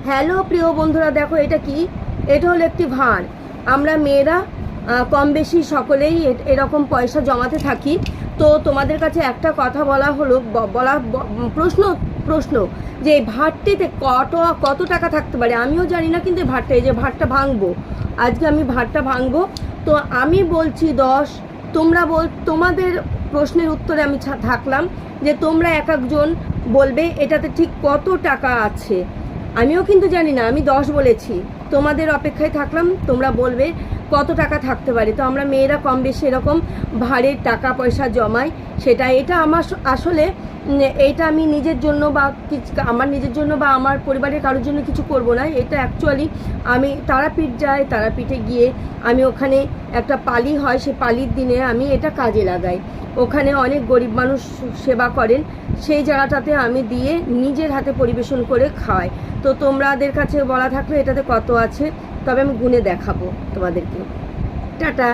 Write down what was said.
Hello প্রিয় বন্ধুরা, দেখো এটা কি? এটা হলো একটি ভাঁড়। আমরা মেয়েরা কম বেশি সকলেই এরকম পয়সা জমাতে থাকি। তো তোমাদের কাছে একটা কথা বলা হলো, প্রশ্ন প্রশ্ন যে এই ভাঁড়টিতে কত টাকা থাকতে পারে। আমিও জানি না, কিন্তু এই যে ভাঁড়টা ভাঙবো, আজকে আমি ভাঁড়টা ভাঙবো। তো আমি বলছি 10, তোমাদের প্রশ্নের উত্তরে আমি থাকলাম যে তোমরা এক একজন বলবে এটাতে ঠিক কত টাকা আছে। আমিও কিন্তু জানি না, আমি 10 বলেছি, তোমাদের অপেক্ষায় থাকলাম, তোমরা বলবে কত টাকা থাকতে পারে। তো আমরা মেয়েরা কম বেশি এরকম ভাঁড়ের টাকা পয়সা জমাই। এটা আমার আসলে এইটা আমি নিজের জন্য বা আমার নিজের জন্য বা আমার পরিবারের কারোর জন্য কিছু করব না। এটা অ্যাকচুয়ালি আমি তারাপীঠ যাই, তারাপীঠে গিয়ে আমি ওখানে একটা পালি হয়, সেই পালির দিনে আমি এটা কাজে লাগাই। ওখানে অনেক গরিব মানুষ সেবা করেন, সেই জায়গাটাতে আমি দিয়ে নিজের হাতে পরিবেশন করে খাওয়াই। তো তোমাদের কাছে বলা থাকলে এটাতে কত আছে, তবে আমি গুনে দেখাবো তোমাদেরকে। টাটা।